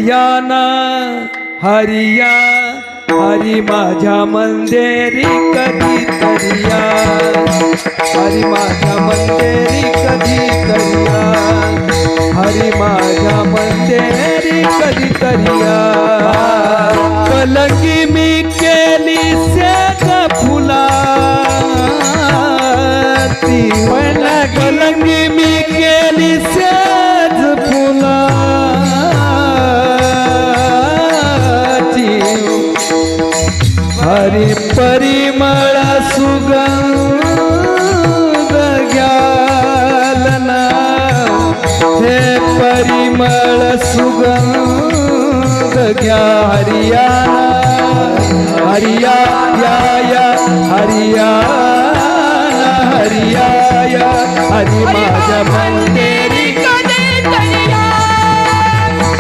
हरियाणा हरिया हरी माझ्या मंदिरी कधीतरी या, हरी माझ्या मंदिरी कधीतरी या, हरी माझ्या मंदिरी कधीतरी या. कलंगी मी केली सेज फुलाची, कलंगी मी केली सेज फुलाची, हरी परिमळ सुगंध घ्यालना, हे परिमळ सुगंध घ्या. हरियाणा हरिया या या हरियाणा हरिया या, हरी माझ्या मंदिरी